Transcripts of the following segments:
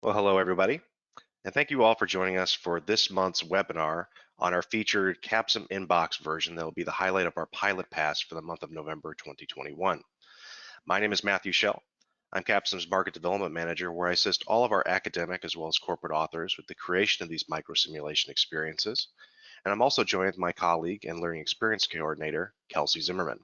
Well, hello everybody, and thank you all for joining us for this month's webinar on our featured CapsimInbox version that will be the highlight of our pilot pass for the month of November 2021. My name is Matthew Schell. I'm Capsim's Market Development Manager, where I assist all of our academic as well as corporate authors with the creation of these microsimulation experiences. And I'm also joined with my colleague and Learning Experience Coordinator, Kelsey Zimmerman.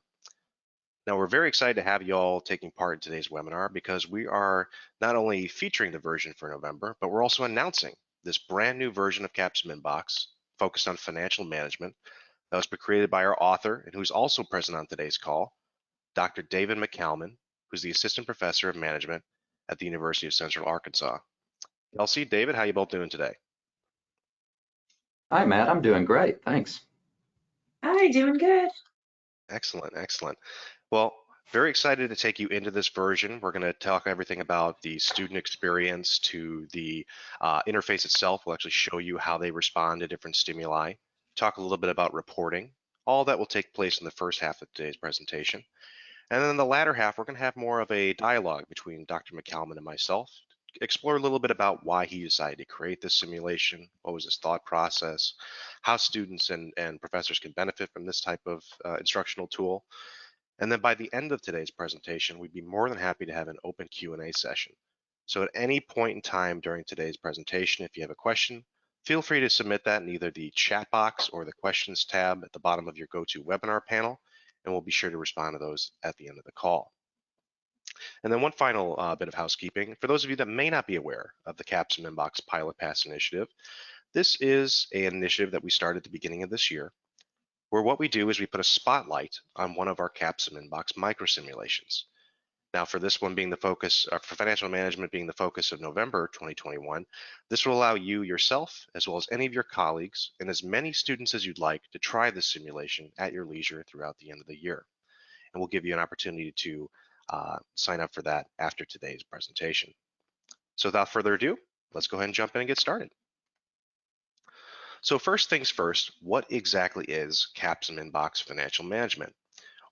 Now, we're very excited to have you all taking part in today's webinar because we are not only featuring the version for November, but we're also announcing this brand new version of CapsimInbox focused on financial management that was created by our author and who's also present on today's call, Dr. David McAllister, who's the Assistant Professor of Management at the University of Central Arkansas. Kelsey, David, how you both doing today? Hi, Matt. I'm doing great. Thanks. Hi, doing good. Excellent, excellent. Well, very excited to take you into this version. We're going to talk everything about the student experience to the interface itself. We'll actually show you how they respond to different stimuli, talk a little bit about reporting. All that will take place in the first half of today's presentation. And then in the latter half, we're going to have more of a dialogue between Dr. McCalman and myself, explore a little bit about why he decided to create this simulation, what was his thought process, how students and professors can benefit from this type of instructional tool. And then by the end of today's presentation, we'd be more than happy to have an open Q&A session. So at any point in time during today's presentation, if you have a question, feel free to submit that in either the chat box or the questions tab at the bottom of your GoToWebinar panel, and we'll be sure to respond to those at the end of the call. And then one final bit of housekeeping. For those of you that may not be aware of the CapsimInbox Pilot Pass initiative, this is an initiative that we started at the beginning of this year, where what we do is we put a spotlight on one of our CapsimInbox microsimulations. Now, for this one being the focus, for financial management being the focus of November 2021, this will allow you yourself, as well as any of your colleagues, and as many students as you'd like to try this simulation at your leisure throughout the end of the year. And we'll give you an opportunity to sign up for that after today's presentation. So without further ado, let's go ahead and jump in and get started. So first things first, what exactly is CapsimInbox Financial Management?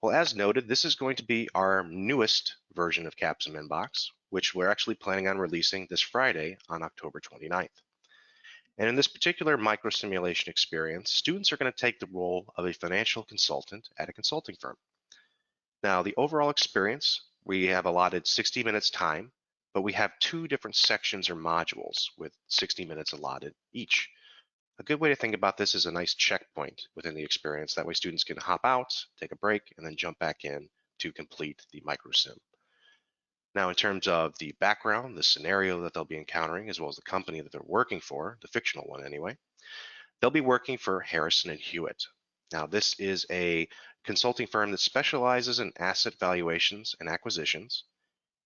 Well, as noted, this is going to be our newest version of CapsimInbox, which we're actually planning on releasing this Friday on October 29th. And in this particular microsimulation experience, students are going to take the role of a financial consultant at a consulting firm. Now, the overall experience, we have allotted 60 minutes time, but we have two different sections or modules with 60 minutes allotted each. A good way to think about this is a nice checkpoint within the experience. That way students can hop out, take a break, and then jump back in to complete the microsim. Now, in terms of the background, the scenario that they'll be encountering, as well as the company that they're working for, the fictional one anyway, they'll be working for Harrison and Hewitt. Now, this is a consulting firm that specializes in asset valuations and acquisitions,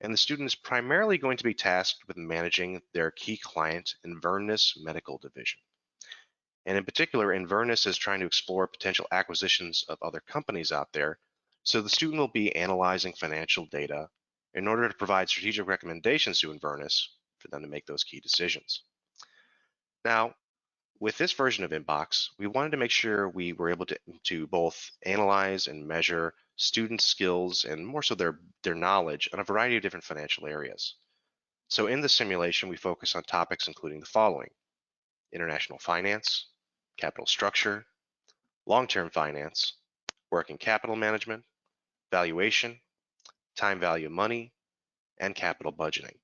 and the student is primarily going to be tasked with managing their key client, Inverness Medical Division. And in particular, Inverness is trying to explore potential acquisitions of other companies out there, so the student will be analyzing financial data in order to provide strategic recommendations to Inverness for them to make those key decisions. Now, with this version of Inbox, we wanted to make sure we were able to both analyze and measure students' skills and more so their knowledge on a variety of different financial areas. So in the simulation, we focus on topics including the following: international finance, capital structure, long-term finance, working capital management, valuation, time value of money, and capital budgeting.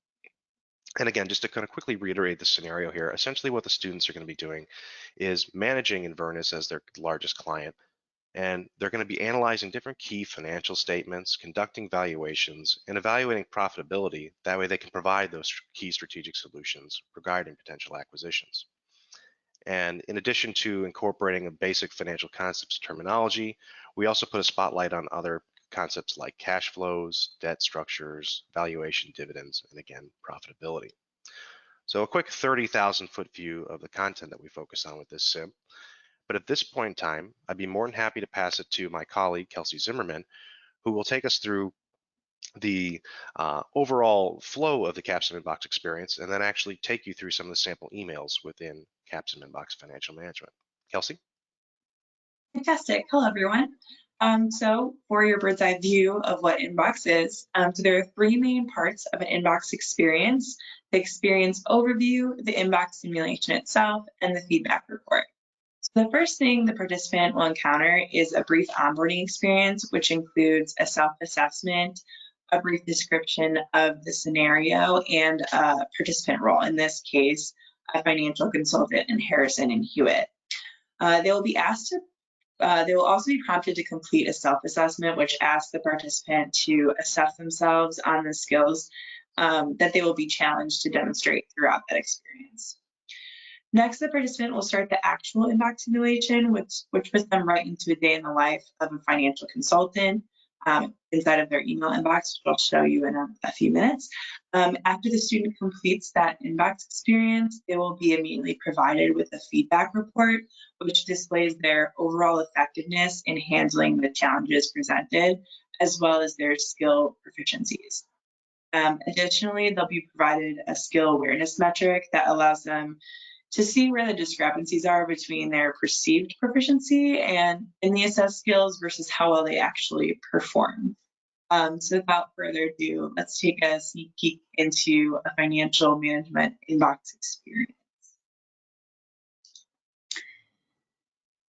And again, just to kind of quickly reiterate the scenario here, essentially what the students are going to be doing is managing Inverness as their largest client, and they're going to be analyzing different key financial statements, conducting valuations, and evaluating profitability. That way they can provide those key strategic solutions regarding potential acquisitions. And in addition to incorporating a basic financial concepts terminology, we also put a spotlight on other concepts like cash flows, debt structures, valuation, dividends, and again, profitability. So a quick 30,000 foot view of the content that we focus on with this sim. But at this point in time, I'd be more than happy to pass it to my colleague, Kelsey Zimmerman, who will take us through the overall flow of the CapsimInbox experience and then actually take you through some of the sample emails within CapsimInbox Financial Management. Kelsey? Fantastic. Hello, everyone. So for your bird's eye view of what Inbox is, so there are three main parts of an Inbox experience: the experience overview, the Inbox simulation itself, and the feedback report. So the first thing the participant will encounter is a brief onboarding experience, which includes a self-assessment, a brief description of the scenario, and a participant role, in this case, a financial consultant in Harrison and Hewitt. They will be asked to they will also be prompted to complete a self-assessment, which asks the participant to assess themselves on the skills that they will be challenged to demonstrate throughout that experience. Next, the participant will start the actual Inbox simulation, which puts them right into a day in the life of a financial consultant inside of their email inbox, which I'll show you in a few minutes. After the student completes that Inbox experience, they will be immediately provided with a feedback report, which displays their overall effectiveness in handling the challenges presented, as well as their skill proficiencies. Additionally, they'll be provided a skill awareness metric that allows them to see where the discrepancies are between their perceived proficiency and in the assessed skills versus how well they actually perform. So without further ado, let's take a sneak peek into a financial management Inbox experience.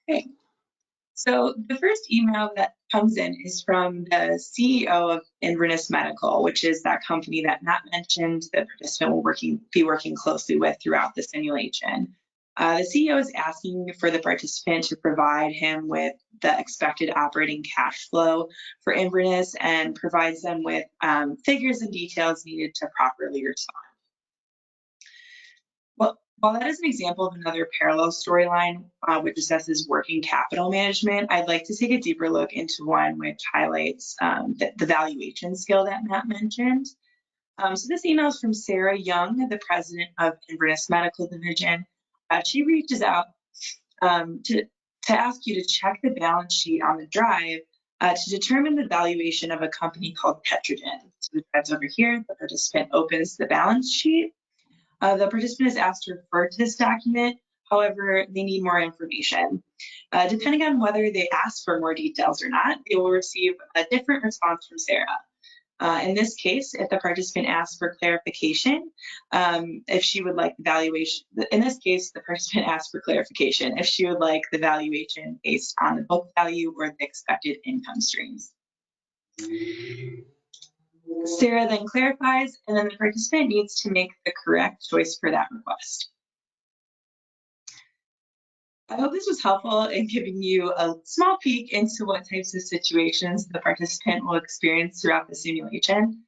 Okay. So the first email that comes in is from the CEO of Inverness Medical, which is that company that Matt mentioned the participant will be working closely with throughout the simulation. The CEO is asking for the participant to provide him with the expected operating cash flow for Inverness and provides them with figures and details needed to properly respond. Well, while that is an example of another parallel storyline which assesses working capital management, I'd like to take a deeper look into one which highlights the valuation skill that Matt mentioned. So this email is from Sarah Young, the president of Inverness Medical Division. She reaches out to ask you to check the balance sheet on the drive to determine the valuation of a company called Petrogen. So the drive's over here. The participant opens the balance sheet. The participant is asked to refer to this document. However, they need more information. Depending on whether they ask for more details or not, they will receive a different response from Sarah. In this case, if the participant asks for clarification, if she would like the valuation, in this case, the participant asks for clarification if she would like the valuation based on the book value or the expected income streams. Sarah then clarifies, and then the participant needs to make the correct choice for that request. I hope this was helpful in giving you a small peek into what types of situations the participant will experience throughout the simulation.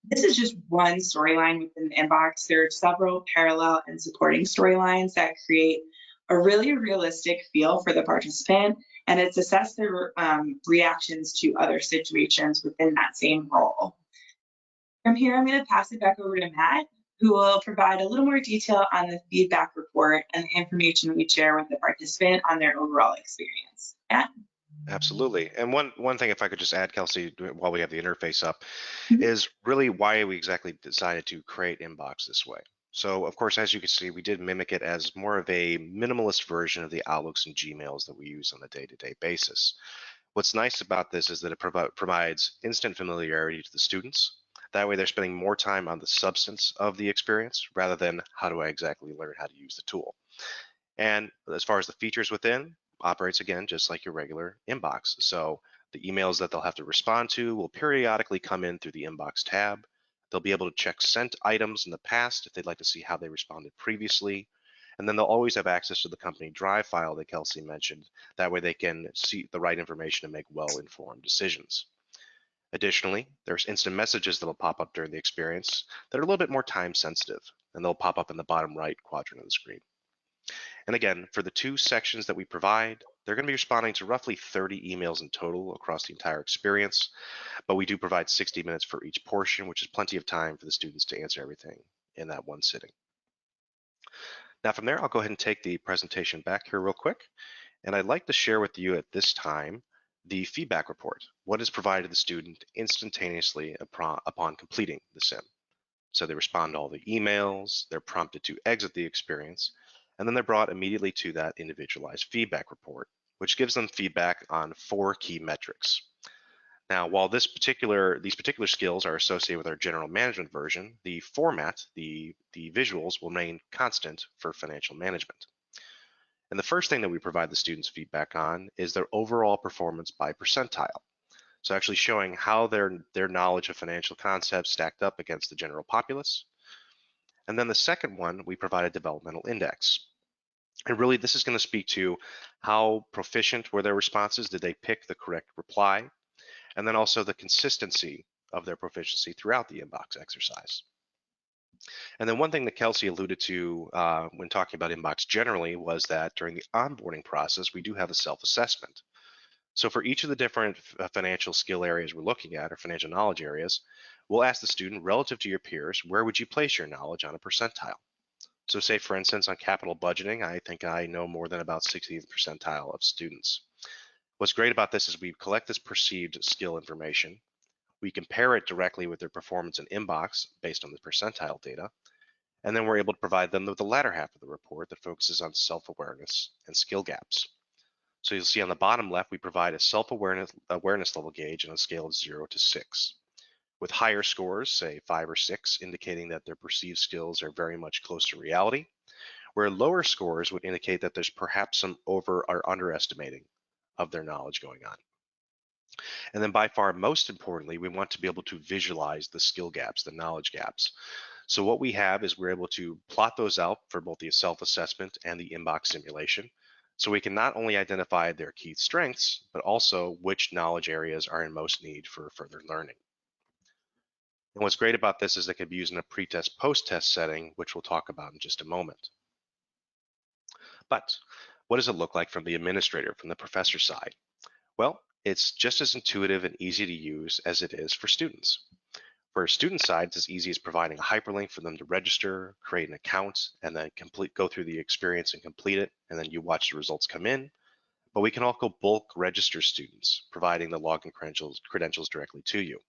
This is just one storyline within the Inbox. There are several parallel and supporting storylines that create a really realistic feel for the participant, and it's assessed their reactions to other situations within that same role. From here, I'm going to pass it back over to Matt, who will provide a little more detail on the feedback report and the information we share with the participant on their overall experience. Matt? Absolutely. And one thing, if I could just add, Kelsey, while we have the interface up, is really why we exactly decided to create Inbox this way. So, of course, as you can see, we did mimic it as more of a minimalist version of the Outlooks and Gmails that we use on a day-to-day basis. What's nice about this is that it provides instant familiarity to the students. That way they're spending more time on the substance of the experience rather than how do I exactly learn how to use the tool. And as far as the features within, operates again just like your regular inbox. So the emails that they'll have to respond to will periodically come in through the inbox tab. They'll be able to check sent items in the past if they'd like to see how they responded previously. And then they'll always have access to the company drive file that Kelsey mentioned. That way they can see the right information and make well-informed decisions. Additionally, there's instant messages that'll pop up during the experience that are a little bit more time sensitive, and they'll pop up in the bottom right quadrant of the screen. And again, for the two sections that we provide, they're going to be responding to roughly 30 emails in total across the entire experience, but we do provide 60 minutes for each portion, which is plenty of time for the students to answer everything in that one sitting. Now from there, I'll go ahead and take the presentation back here real quick, and I'd like to share with you at this time the feedback report, what is provided to the student instantaneously upon completing the sim. So they respond to all the emails, they're prompted to exit the experience, and then they're brought immediately to that individualized feedback report, which gives them feedback on 4 key metrics. Now, while these particular skills are associated with our general management version, the format, the visuals will remain constant for financial management. And the first thing that we provide the students feedback on is their overall performance by percentile. So actually showing how their knowledge of financial concepts stacked up against the general populace. And then the second one, we provide a developmental index. And really, this is going to speak to how proficient were their responses. Did they pick the correct reply? And then also the consistency of their proficiency throughout the inbox exercise. And then one thing that Kelsey alluded to when talking about inbox generally was that during the onboarding process, we do have a self-assessment. So for each of the different financial skill areas we're looking at, or financial knowledge areas, we'll ask the student, relative to your peers, where would you place your knowledge on a percentile? So say, for instance, on capital budgeting, I think I know more than about 60th percentile of students. What's great about this is we collect this perceived skill information. We compare it directly with their performance in inbox based on the percentile data. And then we're able to provide them with the latter half of the report that focuses on self-awareness and skill gaps. So you'll see on the bottom left, we provide a self-awareness level gauge on a scale of 0 to 6. With higher scores, say 5 or 6, indicating that their perceived skills are very much close to reality, where lower scores would indicate that there's perhaps some over or underestimating of their knowledge going on. And then by far most importantly, we want to be able to visualize the skill gaps, the knowledge gaps. So what we have is we're able to plot those out for both the self-assessment and the inbox simulation. So we can not only identify their key strengths, but also which knowledge areas are in most need for further learning. And what's great about this is it can be used in a pre-test, post-test setting, which we'll talk about in just a moment. But what does it look like from the administrator, from the professor side? Well, it's just as intuitive and easy to use as it is for students. For student side, it's as easy as providing a hyperlink for them to register, create an account, and then go through the experience and complete it, and then you watch the results come in. But we can also bulk register students, providing the login credentials directly to you.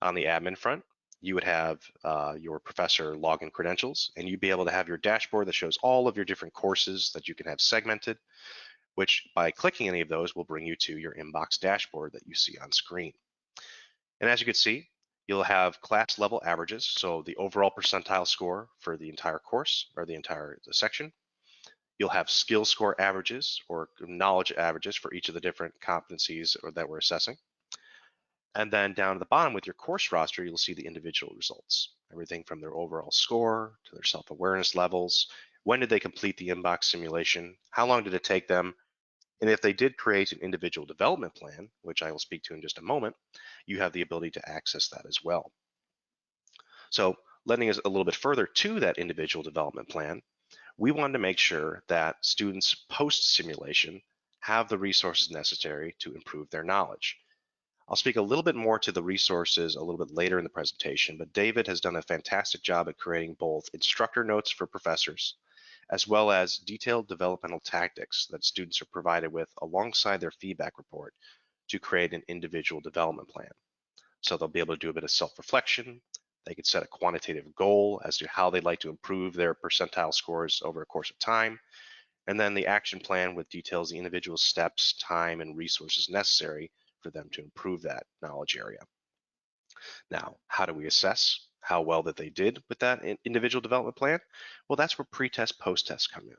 On the admin front, you would have your professor login credentials, and you'd be able to have your dashboard that shows all of your different courses that you can have segmented, which by clicking any of those will bring you to your inbox dashboard that you see on screen. And as you can see, you'll have class level averages, so the overall percentile score for the entire course or the entire section. You'll have skill score averages or knowledge averages for each of the different competencies that we're assessing. And then down at the bottom with your course roster, you'll see the individual results, everything from their overall score to their self-awareness levels. When did they complete the inbox simulation? How long did it take them? And if they did create an individual development plan, which I will speak to in just a moment, you have the ability to access that as well. So lending us a little bit further to that individual development plan, we wanted to make sure that students post-simulation have the resources necessary to improve their knowledge. I'll speak a little bit more to the resources a little bit later in the presentation, but David has done a fantastic job at creating both instructor notes for professors, as well as detailed developmental tactics that students are provided with alongside their feedback report to create an individual development plan. So they'll be able to do a bit of self-reflection. They can set a quantitative goal as to how they'd like to improve their percentile scores over a course of time. And then the action plan with details the individual steps, time, and resources necessary for them to improve that knowledge area. Now, how do we assess how well that they did with that individual development plan? Well, that's where pre-test, post-test come in.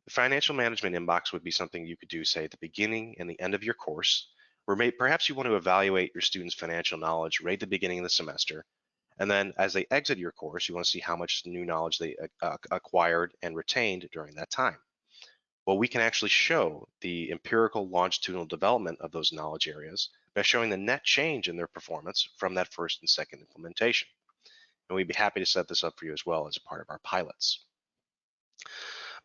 The financial management inbox would be something you could do, say, at the beginning and the end of your course, where perhaps you want to evaluate your students' financial knowledge right at the beginning of the semester. And then as they exit your course, you want to see how much new knowledge they acquired and retained during that time. Well, we can actually show the empirical longitudinal development of those knowledge areas by showing the net change in their performance from that first and second implementation. And we'd be happy to set this up for you as well as a part of our pilots.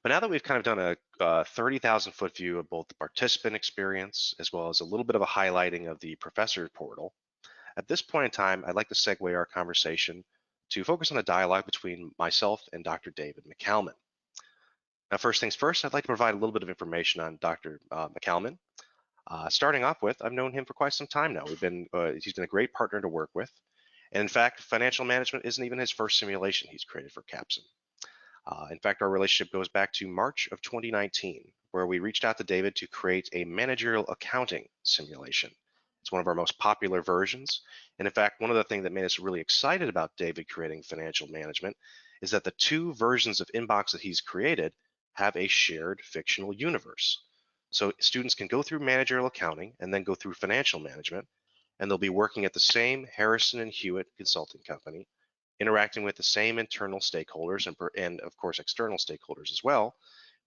But now that we've kind of done a 30,000 foot view of both the participant experience as well as a little bit of a highlighting of the professor portal, at this point in time, I'd like to segue our conversation to focus on a dialogue between myself and Dr. David McCalman. Now, first things first, I'd like to provide a little bit of information on Dr. McCalman. Starting off with, I've known him for quite some time now. He's been a great partner to work with. And in fact, financial management isn't even his first simulation he's created for Capsim. In fact, our relationship goes back to March of 2019, where we reached out to David to create a managerial accounting simulation. It's one of our most popular versions. And in fact, one of the things that made us really excited about David creating financial management is that the two versions of Inbox that he's created have a shared fictional universe. So students can go through managerial accounting and then go through financial management, and they'll be working at the same Harrison and Hewitt consulting company, interacting with the same internal stakeholders and of course external stakeholders as well.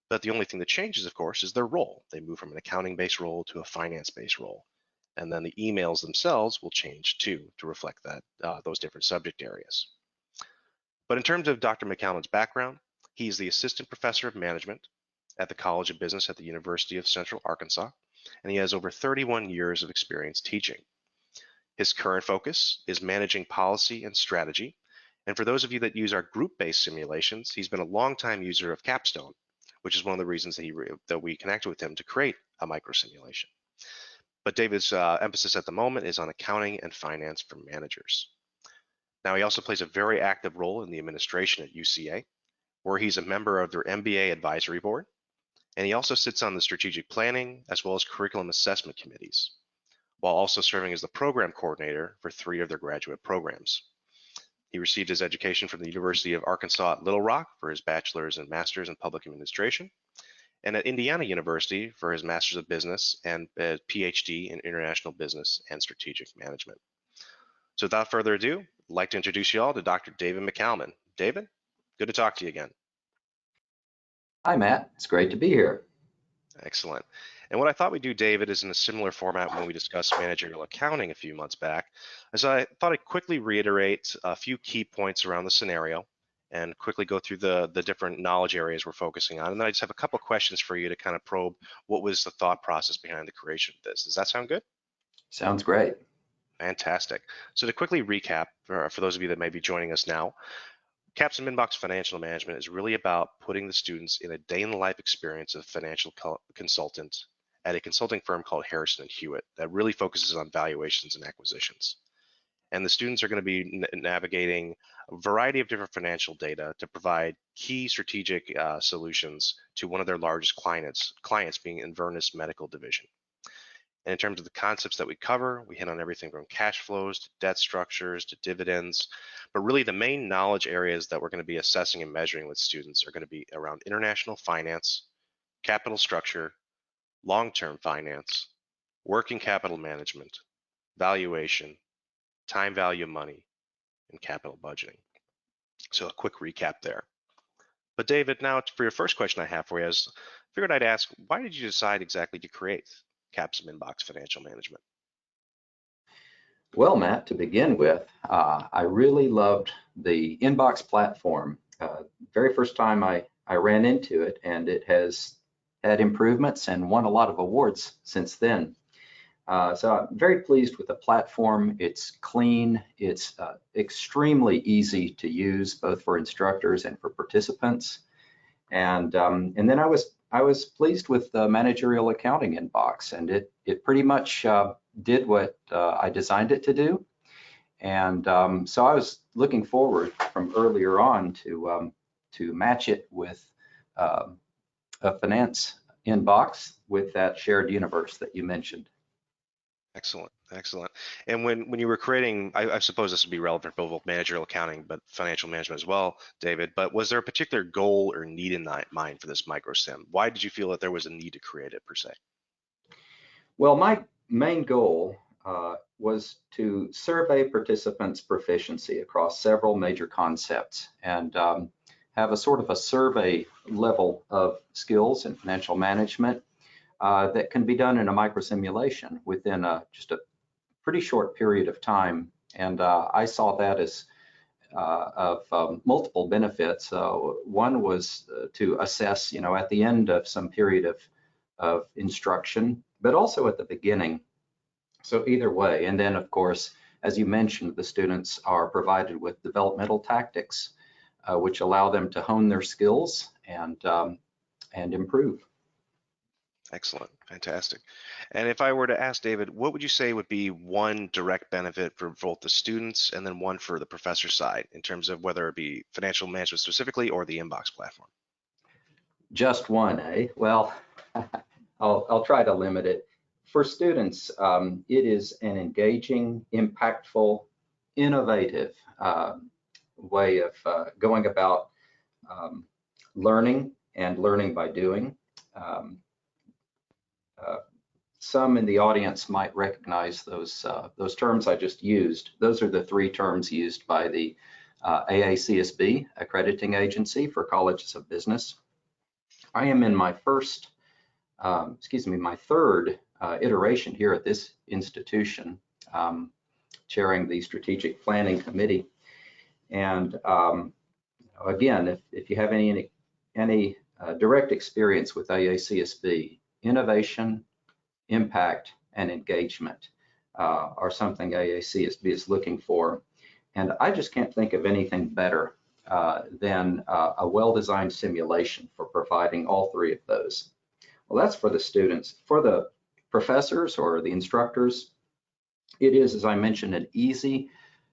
But the only thing that changes, of course, is their role. They move from an accounting-based role to a finance-based role. And then the emails themselves will change too to reflect that those different subject areas. But in terms of Dr. McCalman's background, he is the assistant professor of management at the College of Business at the University of Central Arkansas, and he has over 31 years of experience teaching. His current focus is managing policy and strategy. And for those of you that use our group-based simulations, he's been a longtime user of Capstone, which is one of the reasons that we connected with him to create a microsimulation. But David's emphasis at the moment is on accounting and finance for managers. Now, he also plays a very active role in the administration at UCA, where he's a member of their MBA advisory board, and he also sits on the strategic planning as well as curriculum assessment committees, while also serving as the program coordinator for 3 of their graduate programs. He received his education from the University of Arkansas at Little Rock for his bachelor's and master's in public administration, and at Indiana University for his master's of business and a PhD in international business and strategic management. So without further ado, I'd like to introduce you all to Dr. David McCalman. David, good to talk to you again. Hi, Matt. It's great to be here. Excellent. And what I thought we'd do, David, is in a similar format when we discussed managerial accounting a few months back, is I thought I'd quickly reiterate a few key points around the scenario and quickly go through the different knowledge areas we're focusing on. And then I just have a couple questions for you to kind of probe what was the thought process behind the creation of this. Does that sound good? Sounds great. Fantastic. So to quickly recap, for those of you that may be joining us now, CapsimInbox Financial Management is really about putting the students in a day-in-the-life experience of a financial consultant at a consulting firm called Harrison and Hewitt that really focuses on valuations and acquisitions. And the students are going to be navigating a variety of different financial data to provide key strategic solutions to one of their largest clients being Inverness Medical Division. And in terms of the concepts that we cover, we hit on everything from cash flows to debt structures to dividends. But really the main knowledge areas that we're going to be assessing and measuring with students are going to be around international finance, capital structure, long-term finance, working capital management, valuation, time value of money, and capital budgeting. So a quick recap there. But David, now for your first question I have for you is, I figured I'd ask, why did you decide exactly to create CapsimInbox Financial Management? Well, Matt, to begin with, I really loved the Inbox platform. Very first time I ran into it, and it has had improvements and won a lot of awards since then. So I'm very pleased with the platform. It's clean. It's extremely easy to use, both for instructors and for participants. And then I was pleased with the managerial accounting Inbox, and it pretty much did what I designed it to do. And so I was looking forward from earlier on to match it with a finance Inbox with that shared universe that you mentioned. Excellent, excellent. And when you were creating, I suppose this would be relevant for both managerial accounting, but financial management as well, David, but was there a particular goal or need in mind for this microsim? Why did you feel that there was a need to create it per se? Well, my main goal was to survey participants' proficiency across several major concepts and have a sort of a survey level of skills in financial management that can be done in a microsimulation within just a pretty short period of time. And I saw that as of multiple benefits. One was to assess, at the end of some period of instruction, but also at the beginning. So either way. And then, of course, as you mentioned, the students are provided with developmental tactics, which allow them to hone their skills and improve. Excellent, fantastic. And if I were to ask David, what would you say would be one direct benefit for both the students and then one for the professor side in terms of whether it be financial management specifically or the Inbox platform? Just one, eh? Well, I'll try to limit it. For students, it is an engaging, impactful, innovative way of going about learning and learning by doing. Um, some in the audience might recognize those terms I just used. Those are the three terms used by the AACSB, accrediting agency for colleges of business. I am in my my third iteration here at this institution, chairing the strategic planning committee. And again, if you have any direct experience with AACSB, innovation, impact, and engagement are something AACSB is looking for. And I just can't think of anything better than a well-designed simulation for providing all three of those. Well, that's for the students. For the professors or the instructors, it is, as I mentioned, an easy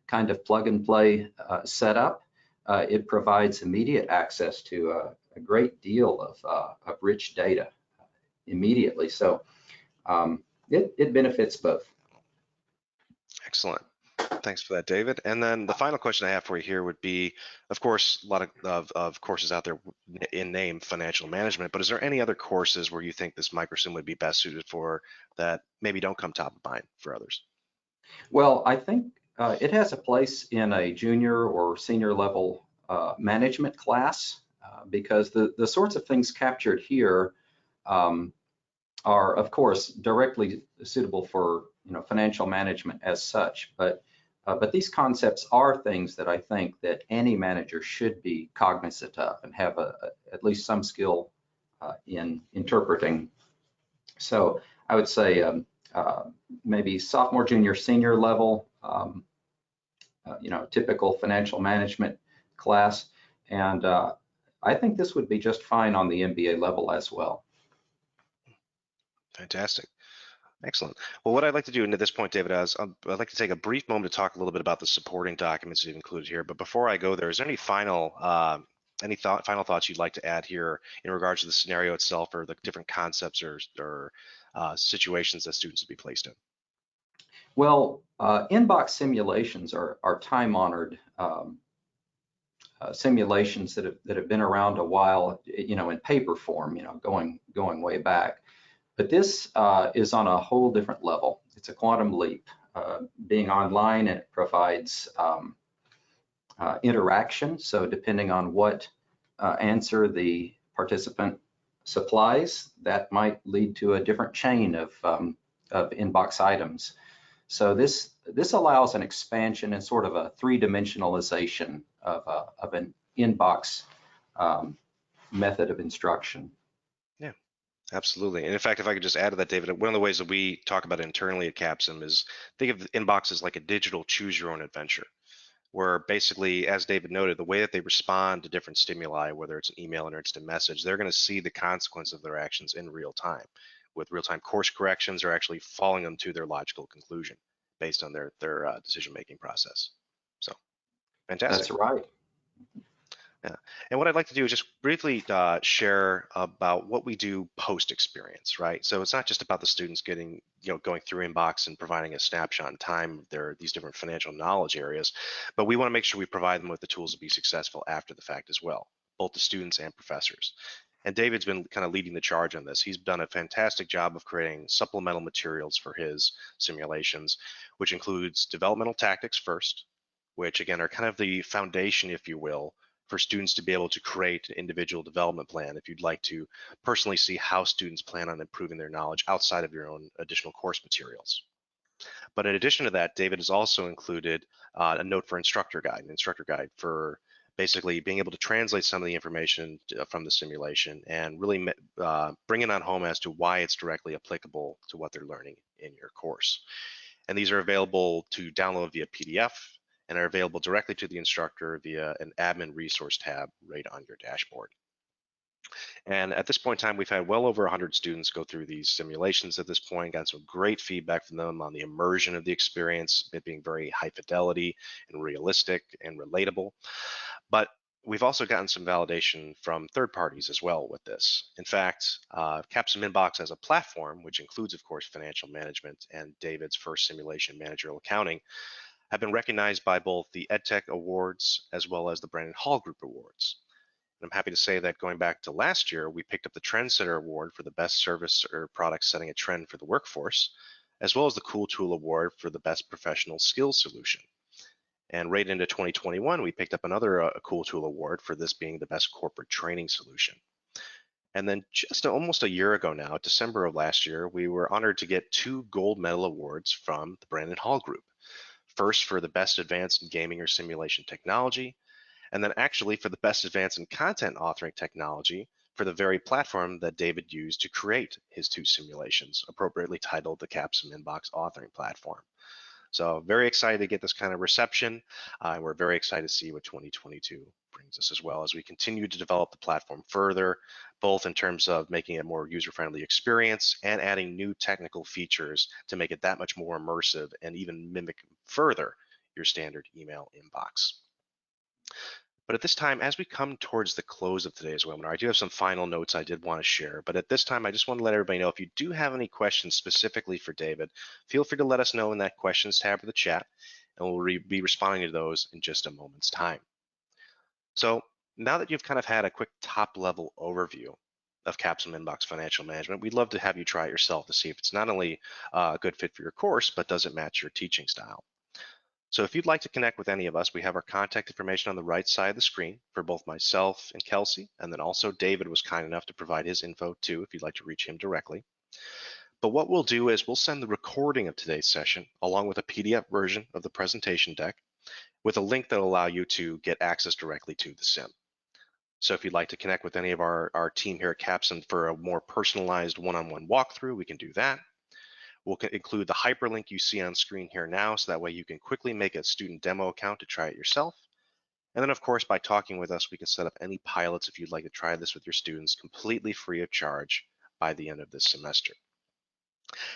kind of plug and play setup. It provides immediate access to a great deal of rich data immediately. So it benefits both. Excellent. Thanks for that, David. And then the final question I have for you here would be, of course, a lot of courses out there in name financial management, but is there any other courses where you think this microsim would be best suited for that maybe don't come top of mind for others? Well, I think it has a place in a junior or senior level management class because the sorts of things captured here are, of course, directly suitable for financial management as such. But these concepts are things that I think that any manager should be cognizant of and have at least some skill in interpreting. So I would say maybe sophomore, junior, senior level, typical financial management class. And I think this would be just fine on the MBA level as well. Fantastic. Excellent. Well, what I'd like to do at this point, David, is I'd like to take a brief moment to talk a little bit about the supporting documents that you've included here. But before I go there, is there any final thoughts you'd like to add here in regards to the scenario itself or the different concepts or situations that students would be placed in? Well, inbox simulations are time-honored simulations that have been around a while, in paper form, going way back. But this is on a whole different level. It's a quantum leap. Being online, it provides interaction. So depending on what answer the participant supplies, that might lead to a different chain of inbox items. So this allows an expansion and sort of a three-dimensionalization of an inbox method of instruction. Yeah, absolutely. And in fact, if I could just add to that, David, one of the ways that we talk about it internally at Capsim is think of Inbox as like a digital choose your own adventure, where basically, as David noted, the way that they respond to different stimuli, whether it's an email or instant message, they're going to see the consequence of their actions in real time. With real-time course corrections or actually following them to their logical conclusion based on their decision-making process. So, fantastic. That's right. Yeah. And what I'd like to do is just briefly share about what we do post-experience, right? So it's not just about the students getting, going through Inbox and providing a snapshot in time of these different financial knowledge areas, but we want to make sure we provide them with the tools to be successful after the fact as well, both the students and professors. And David's been kind of leading the charge on this. He's done a fantastic job of creating supplemental materials for his simulations, which includes developmental tactics first, which again are kind of the foundation, if you will, for students to be able to create an individual development plan if you'd like to personally see how students plan on improving their knowledge outside of your own additional course materials. But in addition to that, David has also included a note for an instructor guide for basically being able to translate some of the information from the simulation and really bring it on home as to why it's directly applicable to what they're learning in your course. And these are available to download via PDF and are available directly to the instructor via an admin resource tab right on your dashboard. And at this point in time, we've had well over 100 students go through these simulations at this point, gotten some great feedback from them on the immersion of the experience, it being very high fidelity and realistic and relatable. But we've also gotten some validation from third parties as well with this. In fact, CapsimInbox as a platform, which includes, of course, financial management and David's first simulation, managerial accounting, have been recognized by both the EdTech Awards as well as the Brandon Hall Group Awards. And I'm happy to say that going back to last year, we picked up the Trendsetter Award for the best service or product setting a trend for the workforce, as well as the Cool Tool Award for the best professional skills solution. And right into 2021, we picked up another Cool Tool Award for this being the best corporate training solution. And then just almost a year ago now, December of last year, we were honored to get 2 gold medal awards from the Brandon Hall Group. First for the best advance in gaming or simulation technology, and then actually for the best advance in content authoring technology for the very platform that David used to create his 2 simulations, appropriately titled the CapsimInbox authoring platform. So very excited to get this kind of reception. We're very excited to see what 2022 brings us as well as we continue to develop the platform further, both in terms of making it a more user-friendly experience and adding new technical features to make it that much more immersive and even mimic further your standard email inbox. But at this time, as we come towards the close of today's webinar, I do have some final notes I did want to share. But at this time, I just want to let everybody know if you do have any questions specifically for David, feel free to let us know in that questions tab of the chat, and we'll be responding to those in just a moment's time. So now that you've kind of had a quick top level overview of CapsimInbox Financial Management, we'd love to have you try it yourself to see if it's not only a good fit for your course, but does it match your teaching style. So if you'd like to connect with any of us, we have our contact information on the right side of the screen for both myself and Kelsey, and then also David was kind enough to provide his info too if you'd like to reach him directly. But what we'll do is we'll send the recording of today's session along with a PDF version of the presentation deck with a link that will allow you to get access directly to the sim. So if you'd like to connect with any of our team here at Capsim for a more personalized one-on-one walkthrough, we can do that. We'll include the hyperlink you see on screen here now, so that way you can quickly make a student demo account to try it yourself. And then of course, by talking with us, we can set up any pilots if you'd like to try this with your students completely free of charge by the end of this semester.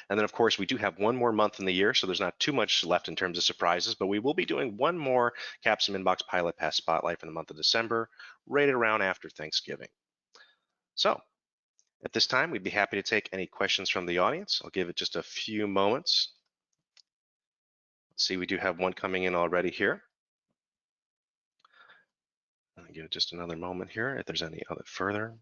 And then of course, we do have one more month in the year, so there's not too much left in terms of surprises, but we will be doing one more CapsimInbox Pilot Pass Spotlight for the month of December, right around after Thanksgiving. So at this time, we'd be happy to take any questions from the audience. I'll give it just a few moments. Let's see, we do have one coming in already here. I'll give it just another moment here if there's any other further.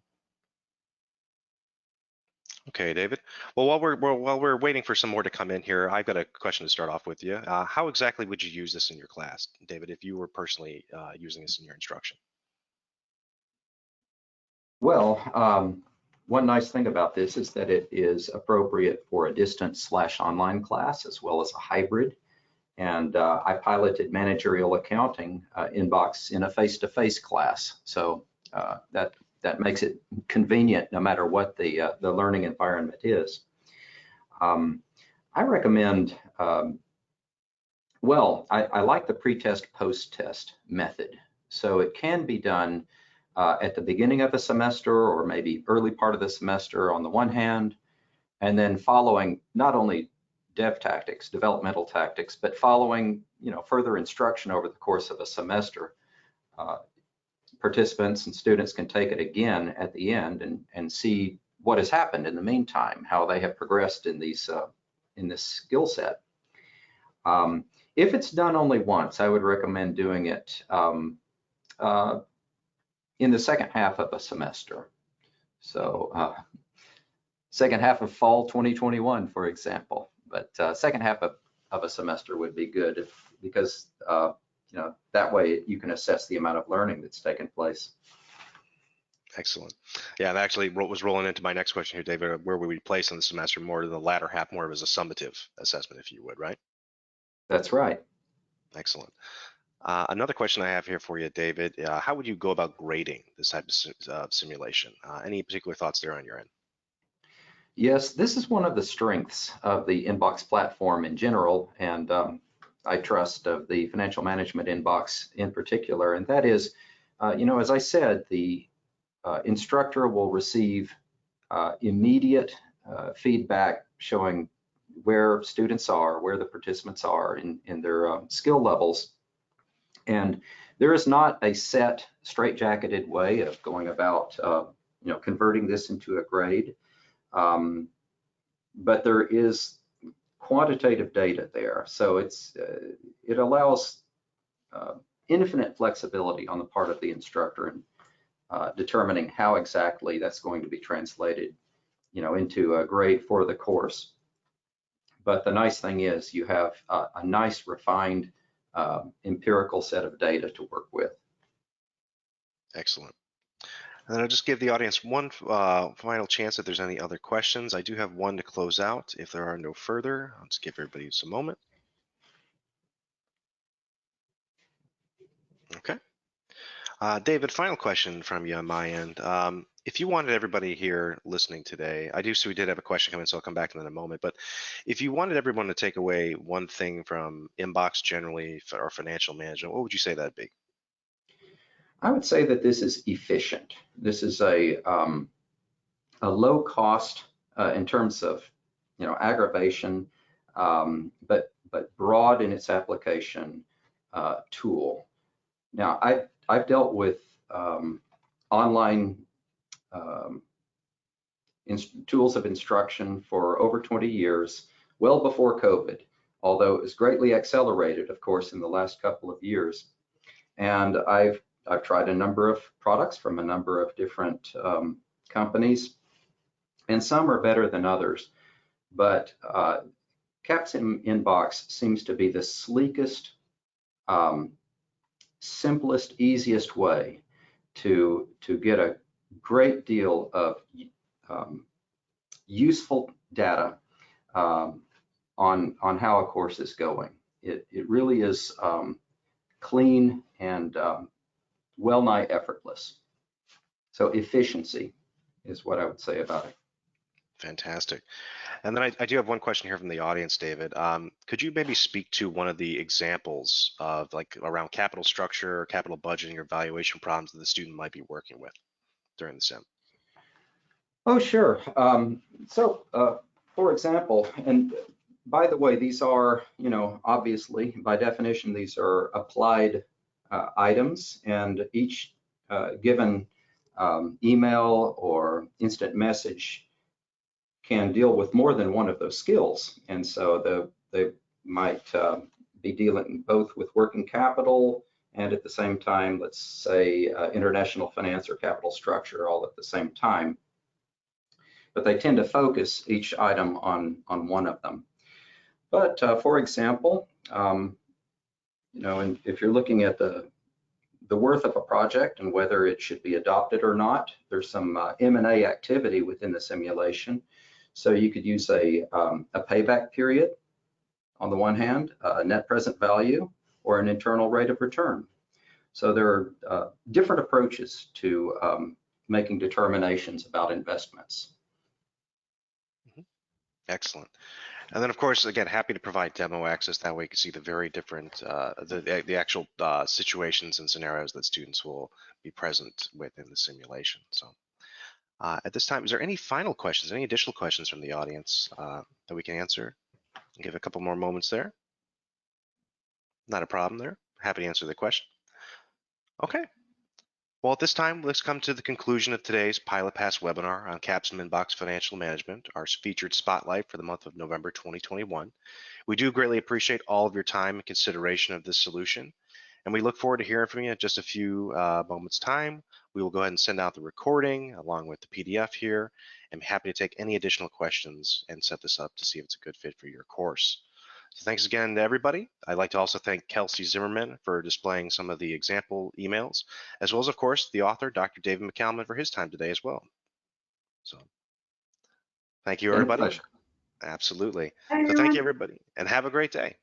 Okay, David. Well, while we're waiting for some more to come in here, I've got a question to start off with you. How exactly would you use this in your class, David, if you were personally using this in your instruction? Well, one nice thing about this is that it is appropriate for a distance/online class as well as a hybrid. And I piloted managerial accounting inbox in a face-to-face class. So that makes it convenient no matter what the learning environment is. I recommend, well, I like the pre-test, post-test method. So it can be done at the beginning of a semester or maybe early part of the semester on the one hand, and then following not only developmental tactics, but following further instruction over the course of a semester. Participants and students can take it again at the end and see what has happened in the meantime, how they have progressed in these in this skill set. If it's done only once, I would recommend doing it in the second half of a semester. So second half of fall 2021, for example. But second half of a semester would be good because that way you can assess the amount of learning that's taken place. Excellent. Yeah, and actually what was rolling into my next question here, David, where would we place in the semester more to the latter half, more of as a summative assessment, if you would, right? That's right. Excellent. Another question I have here for you, David, how would you go about grading this type of simulation? Any particular thoughts there on your end? Yes, this is one of the strengths of the Inbox platform in general, and I trust of the financial management Inbox in particular, and that is, as I said, the instructor will receive immediate feedback showing where students are, where the participants are in their skill levels. And there is not a set, straitjacketed way of going about converting this into a grade. But there is quantitative data there. So it allows infinite flexibility on the part of the instructor in determining how exactly that's going to be translated, into a grade for the course. But the nice thing is you have a nice refined empirical set of data to work with. Excellent. And then I'll just give the audience one final chance if there's any other questions. I do have one to close out. If there are no further, I'll just give everybody just a moment. Okay. David, final question from you on my end. If you wanted everybody here listening today, I do see we did have a question coming, so I'll come back to that in a moment. But if you wanted everyone to take away one thing from Inbox generally or financial management, what would you say that'd be? I would say that this is efficient. This is a low cost in terms of aggravation, but broad in its application tool. Now, I've dealt with online tools of instruction for over 20 years, well before COVID, although it was greatly accelerated, of course, in the last couple of years. And I've tried a number of products from a number of different companies, and some are better than others. But CapsimInbox seems to be the sleekest, simplest, easiest way to get a great deal of useful data on how a course is going. It really is clean and well nigh effortless. So efficiency is what I would say about it. Fantastic. And then I do have one question here from the audience, David. Could you maybe speak to one of the examples of around capital structure, or capital budgeting, or valuation problems that the student might be working with during the sim? Oh, sure. For example, and by the way, these are, obviously, by definition, these are applied items, and each given email or instant message can deal with more than one of those skills. And so they might be dealing both with working capital and at the same time, let's say, international finance or capital structure all at the same time. But they tend to focus each item on one of them. But for example, and if you're looking at the worth of a project and whether it should be adopted or not, there's some M&A activity within the simulation. So you could use a payback period on the one hand, a net present value, or an internal rate of return. So there are different approaches to making determinations about investments. Excellent. And then, of course, again, happy to provide demo access. That way you can see the very different, the actual situations and scenarios that students will be present with in the simulation. So at this time, is there any final questions, any additional questions from the audience that we can answer? I'll give a couple more moments there. Not a problem there. Happy to answer the question. Okay. Well, at this time, let's come to the conclusion of today's Pilot Pass webinar on CapsimInbox Financial Management, our featured spotlight for the month of November 2021. We do greatly appreciate all of your time and consideration of this solution, and we look forward to hearing from you in just a few moments' time. We will go ahead and send out the recording along with the PDF here. I'm happy to take any additional questions and set this up to see if it's a good fit for your course. So thanks again to everybody. I'd like to also thank Kelsey Zimmerman for displaying some of the example emails, as well as, of course, the author, Dr. David McAllister, for his time today as well. So thank you, everybody. Absolutely. So thank you, everybody, and have a great day.